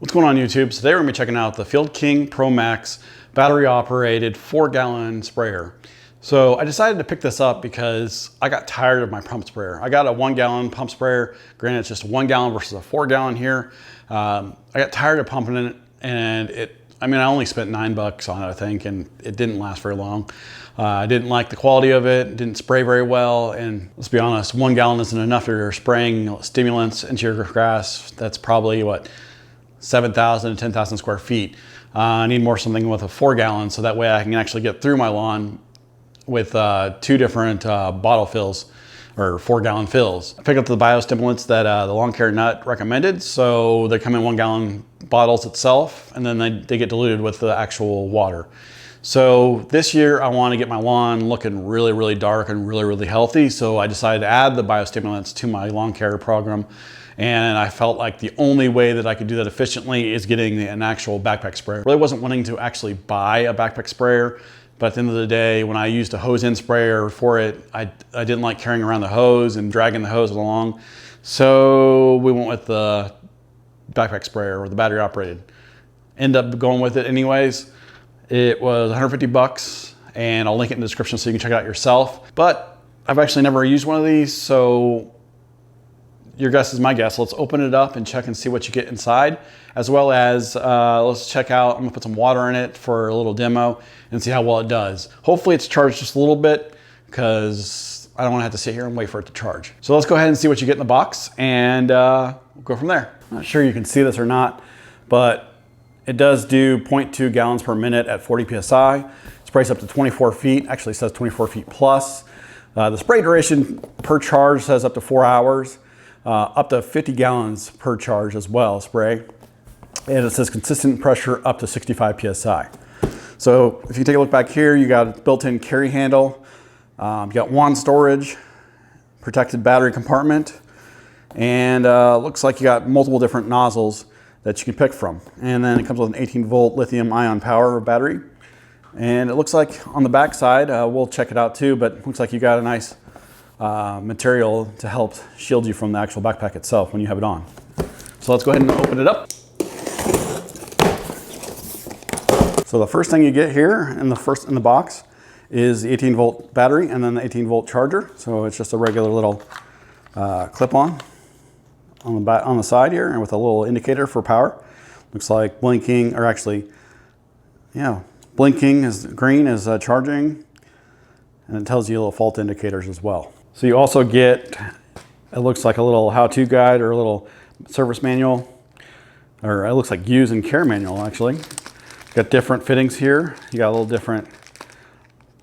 What's going on YouTube? Today we're going to be checking out the Field King Pro Max battery operated 4-gallon sprayer. So I decided to pick this up because I got tired of my pump sprayer. I got a 1-gallon pump sprayer. Granted, it's just 1 gallon versus a 4-gallon here. I got tired of pumping it, and I only spent $9 on it, I think, and it didn't last very long. I didn't like the quality of it. It didn't spray very well, and let's be honest, 1 gallon isn't enough if you're spraying stimulants into your grass. That's probably what, 7,000 to 10,000 square feet. I need something with a 4-gallon, so that way I can actually get through my lawn with 2 different bottle fills, or 4-gallon fills. I picked up the biostimulants that the Lawn Care Nut recommended, so they come in 1-gallon bottles itself, and then they get diluted with the actual water. So this year I want to get my lawn looking really, really dark and really, really healthy, so I decided to add the biostimulants to my lawn care program. And I felt like the only way that I could do that efficiently is getting an actual backpack sprayer. I really wasn't wanting to actually buy a backpack sprayer, but at the end of the day, when I used a hose-in sprayer for it, I didn't like carrying around the hose and dragging the hose along. So we went with the backpack sprayer, or the battery operated. End up going with it anyways. It was 150 bucks, and I'll link it in the description so you can check it out yourself. But I've actually never used one of these, so your guess is my guess. Let's open it up and check and see what you get inside, as well as let's check out, I'm gonna put some water in it for a little demo and see how well it does. Hopefully it's charged just a little bit, because I don't wanna have to sit here and wait for it to charge. So let's go ahead and see what you get in the box, and we'll go from there. I'm not sure you can see this or not, but it does do 0.2 gallons per minute at 40 PSI. Sprays up to 24 feet, actually it says 24 feet plus. The spray duration per charge says up to 4 hours. Up to 50 gallons per charge as well, spray. And it says consistent pressure up to 65 PSI. So if you take a look back here, you got a built-in carry handle. You got wand storage, protected battery compartment, and looks like you got multiple different nozzles that you can pick from. And then it comes with an 18-volt lithium-ion power battery. And it looks like on the back side, we'll check it out too, but it looks like you got a nice material to help shield you from the actual backpack itself when you have it on. So let's go ahead and open it up. So the first thing you get here in the box is the 18-volt battery and then the 18-volt charger. So it's just a regular little clip-on on the side here, and with a little indicator for power. Looks like blinking, or actually, yeah, blinking is green is charging, and it tells you little fault indicators as well. So you also get, it looks like a little how-to guide or a little service manual, or it looks like use and care manual actually. Got different fittings here. You got a little different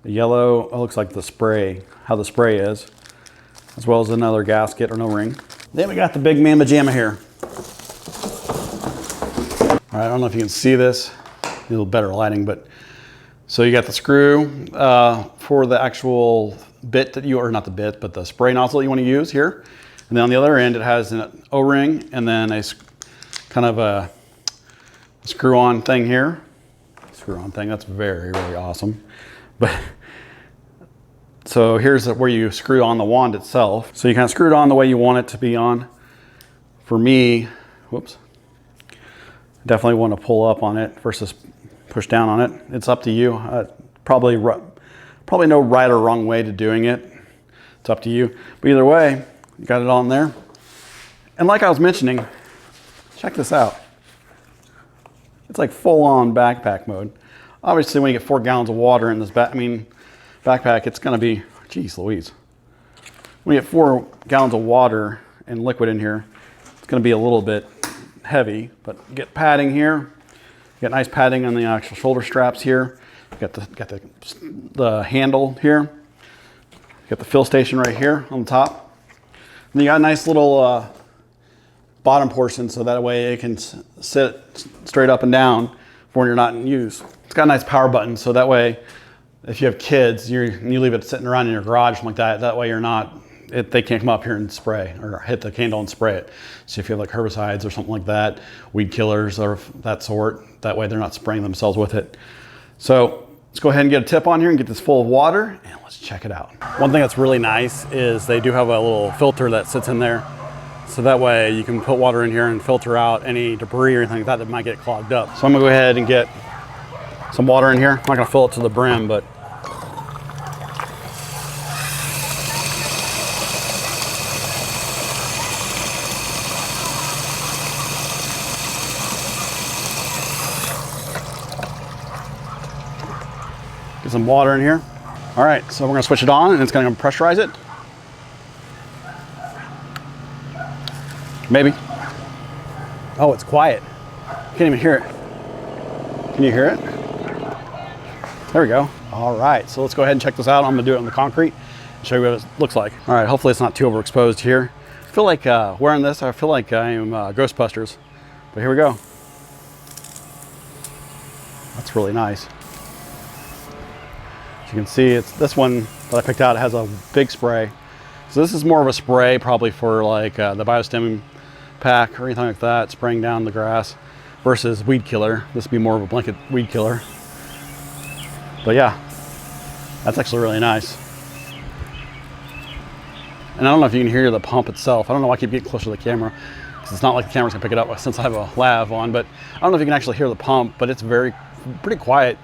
yellow, it looks like the spray, how the spray is, as well as another gasket or no ring. Then we got the big mamba jamma here. All right, I don't know if you can see this, a little better lighting, but so you got the screw for the actual bit that or not the bit, but the spray nozzle you want to use here. And then on the other end, it has an O-ring and then a kind of a screw-on thing here. Screw-on thing, that's very, very awesome. But so here's where you screw on the wand itself. So you kind of screw it on the way you want it to be on. For me, whoops, definitely want to pull up on it versus push down on it. It's up to you. Probably no right or wrong way to doing it. It's up to you. But either way, you got it on there. And like I was mentioning, check this out. It's like full-on backpack mode. Obviously, when you get 4 gallons of water in this backpack, it's going to be, geez Louise. When you get 4 gallons of water and liquid in here, it's going to be a little bit heavy. But you get padding here. You got nice padding on the actual shoulder straps here. You got the handle here. You got the fill station right here on the top. And you got a nice little bottom portion, so that way it can sit straight up and down for when you're not in use. It's got a nice power button, so that way if you have kids, you leave it sitting around in your garage, something like that way they can't come up here and spray or hit the candle and spray it. So if you have like herbicides or something like that, weed killers or that sort, that way they're not spraying themselves with it. So let's go ahead and get a tip on here and get this full of water, and let's check it out. One thing that's really nice is they do have a little filter that sits in there. So that way you can put water in here and filter out any debris or anything like that that might get clogged up. So I'm gonna go ahead and get some water in here. I'm not gonna fill it to the brim, but get some water in here. All right, so we're gonna switch it on and it's gonna pressurize it. Maybe. Oh, it's quiet. Can't even hear it. Can you hear it? There we go. All right, so let's go ahead and check this out. I'm gonna do it on the concrete and show you what it looks like. All right, hopefully it's not too overexposed here. I feel like wearing this, I feel like I am Ghostbusters. But here we go. That's really nice. As you can see, it's this one that I picked out. It has a big spray. So this is more of a spray probably for like the biostim pack or anything like that, spraying down the grass versus weed killer. This would be more of a blanket weed killer. But yeah, that's actually really nice. And I don't know if you can hear the pump itself. I don't know why I keep getting closer to the camera, because it's not like the camera's gonna pick it up since I have a lav on, but I don't know if you can actually hear the pump, but it's pretty quiet.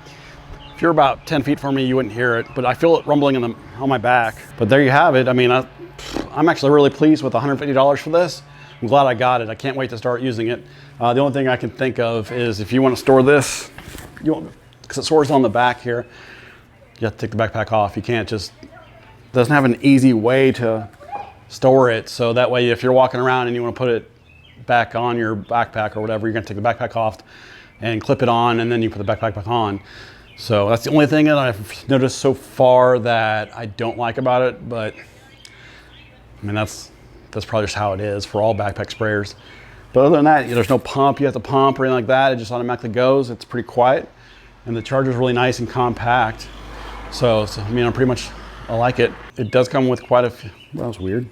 If you're about 10 feet from me, you wouldn't hear it, but I feel it rumbling on my back. But there you have it. I mean, I'm actually really pleased with $150 for this. I'm glad I got it. I can't wait to start using it. The only thing I can think of is if you want to store this, because it stores on the back here, you have to take the backpack off. You can't just, it doesn't have an easy way to store it. So that way, if you're walking around and you want to put it back on your backpack or whatever, you're going to take the backpack off and clip it on, and then you put the backpack back on. So that's the only thing that I've noticed so far that I don't like about it, but I mean, that's probably just how it is for all backpack sprayers. But other than that, there's no pump. You have to pump or anything like that. It just automatically goes. It's pretty quiet. And the charger's really nice and compact. So I mean, I like it. It does come with quite a few, well, that was weird.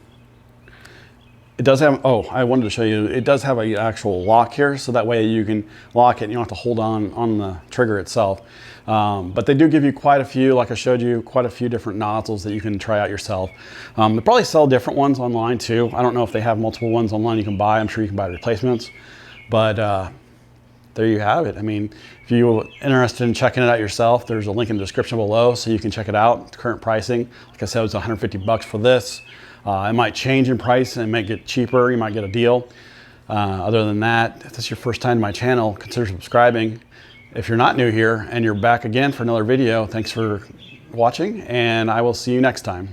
It does have, oh, I wanted to show you, it does have an actual lock here, so that way you can lock it and you don't have to hold on the trigger itself. But they do give you quite a few, like I showed you, quite a few different nozzles that you can try out yourself. They probably sell different ones online too. I don't know if they have multiple ones online you can buy. I'm sure you can buy replacements. But there you have it. I mean, if you're interested in checking it out yourself, there's a link in the description below so you can check it out. The current pricing, like I said, it was 150 bucks for this. It might change in price and it might get cheaper. You might get a deal. Other than that, if this is your first time to my channel, consider subscribing. If you're not new here and you're back again for another video, thanks for watching, and I will see you next time.